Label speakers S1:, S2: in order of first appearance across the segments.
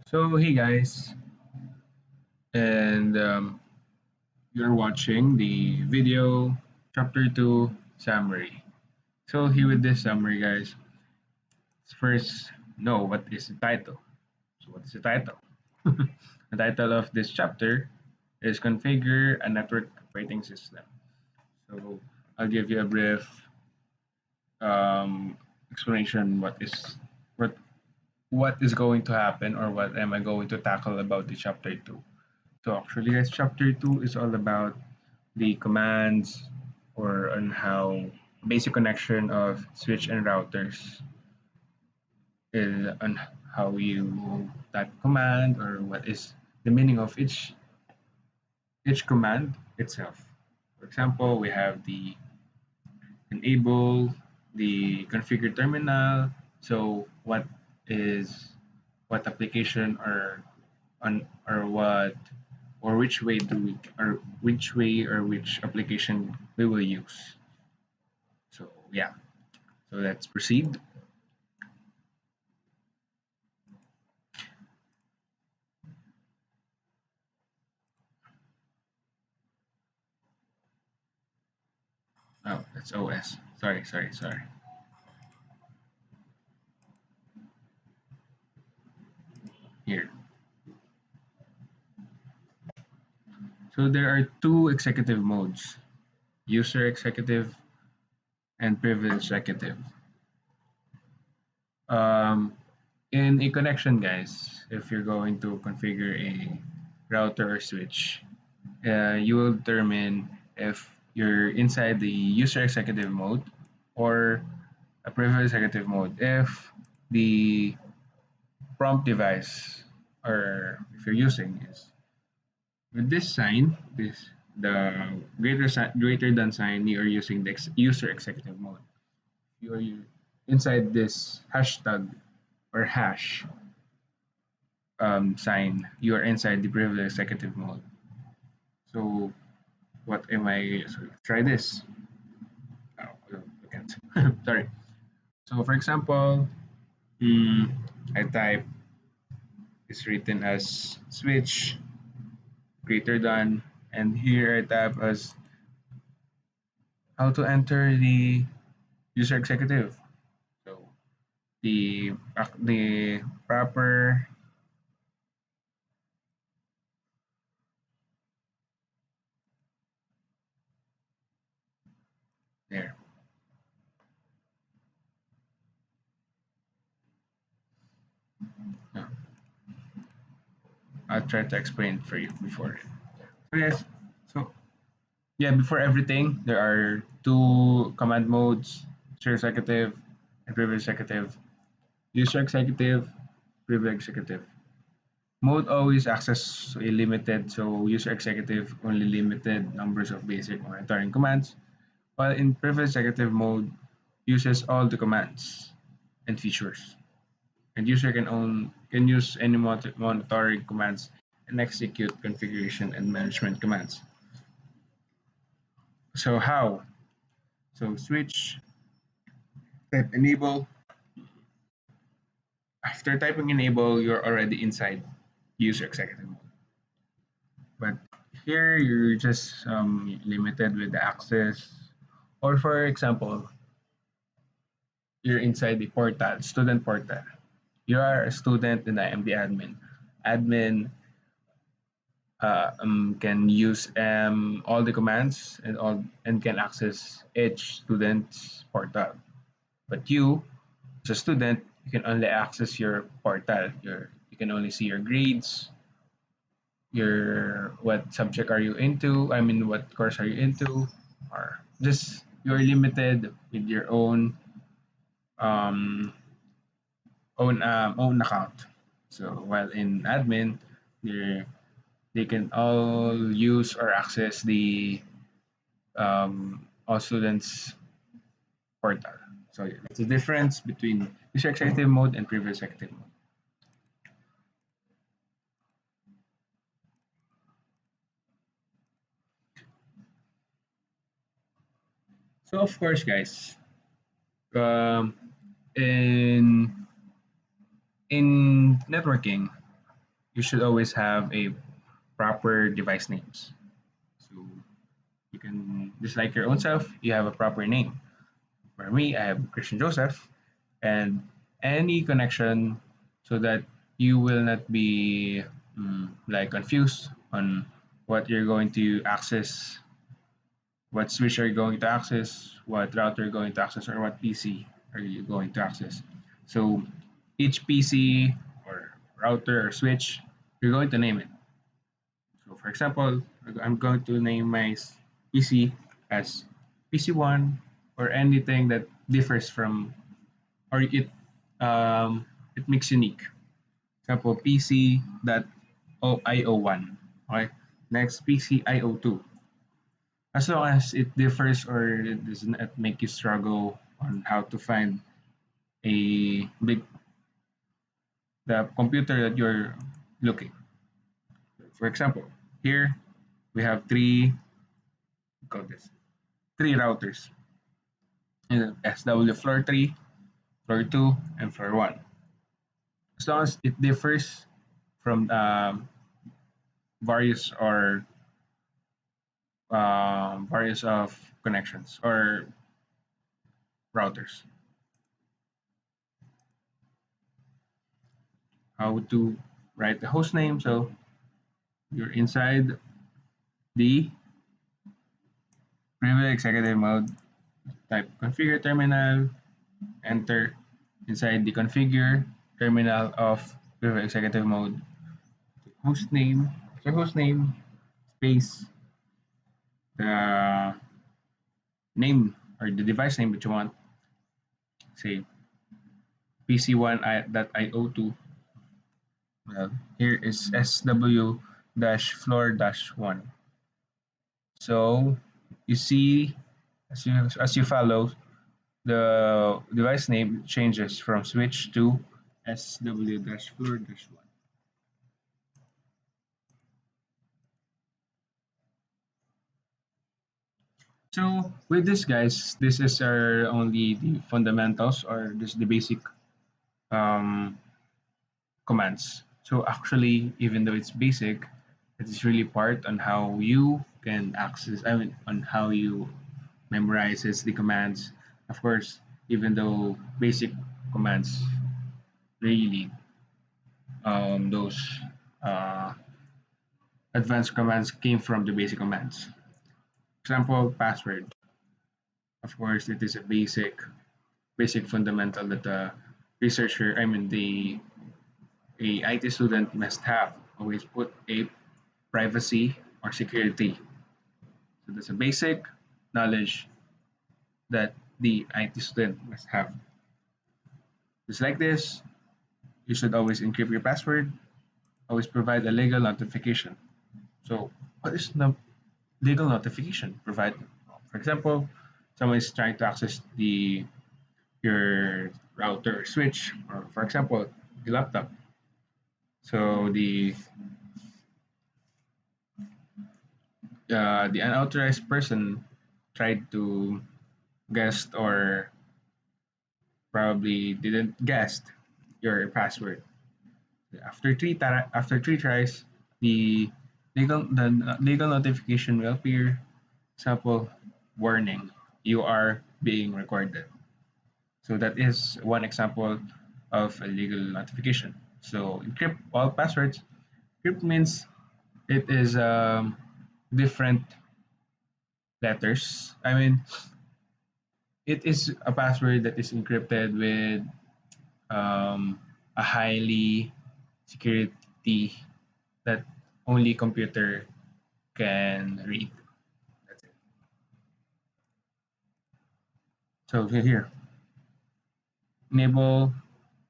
S1: So, hey guys, and you're watching the video chapter 2 summary. So, here with this summary, guys, first know what is the title. So, what is the title? The title of this chapter is Configure a Network Operating System. So, I'll give you a brief explanation what what is going to happen or what am I going to tackle about the chapter 2. So actually, guys, chapter 2 is all about the commands or on how basic connection of switch and routers is on how you type command or what is the meaning of each command itself. For example, we have the enable, the configure terminal. So is what application or what or which way do we or which way or which application we will use. So yeah, so let's proceed. Oh, that's OS. Sorry. Here. So there are two executive modes: user executive and privilege executive. Um, in a connection, guys, if you're going to configure a router or switch, you will determine if you're inside the user executive mode or a privilege executive mode if the prompt device or if you're using is with this sign, this the greater than sign, you are using the user executive mode. You are inside this hashtag or hash sign. You are inside the privilege executive mode. So what am I? So try this. Oh, I can't. Sorry. So for example, mm, I type is written as switch greater than, and here I tap as how to enter the user executive. So the proper there. No, I'll try to explain for you before. So yes, so yeah, before everything, there are two command modes: user executive and privilege executive. User executive, privilege executive. Mode always access a limited, so user executive only limited numbers of basic monitoring commands, while in privilege executive mode uses all the commands and features. And user can use any monitoring commands and execute configuration and management commands. So how? So switch, type enable. After typing enable, you're already inside user executive mode. But here you're just limited with the access. Or for example, you're inside the portal, student portal. You are a student and I am the admin. Admin can use all the commands and can access each student's portal. But you, as a student, you can only access your portal. You can only see your grades, your what subject are you into? I mean, what course are you into? Or just you're limited with your um, own account. So while in admin, they they can all use or access the all students portal. So yeah, that's the difference between user executive mode and previous executive mode. So of course, guys, um, in in networking, you should always have a proper device names. So you can, just like your own self, you have a proper name. For me, I have Christian Joseph, and any connection, so that you will not be like confused on what you're going to access, what switch are you going to access, what router you're going to access, or what PC are you going to access. So each PC or router or switch, you're going to name it. So for example, I'm going to name my PC as PC1, or anything that differs from, or it makes unique. Example, PC that IO1. Okay. Next, PC IO2. As long as it differs or it does not make you struggle on how to find a big the computer that you're looking. For example, here we have call this three routers. SW floor 3, floor 2, and floor 1. As long as it differs from various or various of connections or routers. How to write the host name? So you're inside the Privilege Executive mode. Type configure terminal, enter inside the configure terminal of Privilege Executive mode. Host name, so host name space the name or the device name that you want. Say PC1.io2. Well, here is SW floor 1. So you see, as you follow, the device name changes from switch to SW floor 1. So with this, guys, this is our only the fundamentals, or this the basic um, commands. So actually, even though it's basic, it is really part on how you can access. I mean, on how you memorizes the commands. Of course, even though basic commands really those uh, advanced commands came from the basic commands. Example, password. Of course, it is a basic fundamental that the researcher, I mean a IT student must have. Always put a privacy or security. So that's a basic knowledge that the IT student must have. Just like this, you should always encrypt your password, always provide a legal notification. So, what is the legal notification? Provide, for example, someone is trying to access the your router or switch, or for example, the laptop. So the unauthorized person tried to guess, or probably didn't guess your password. After three tries, the legal notification will appear. Example, warning: you are being recorded. So that is one example of a legal notification. So encrypt all passwords. Encrypt means it is different letters. I mean, it is a password that is encrypted with um, a highly security that only computer can read. That's it. So here, enable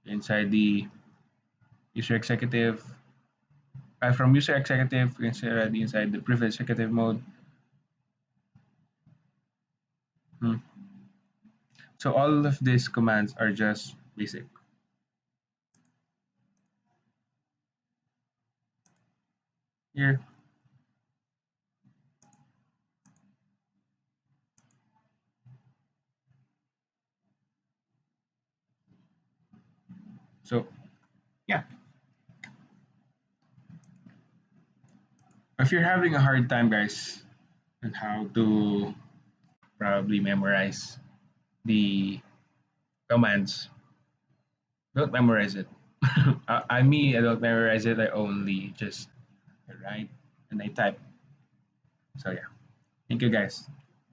S1: inside the user executive. From user executive, inside the privilege executive mode. Hmm. So all of these commands are just basic. Here, so yeah, If you're having a hard time, guys, on how to probably memorize the commands, don't memorize it. I don't memorize it. I only just write and I type. So yeah, thank you guys.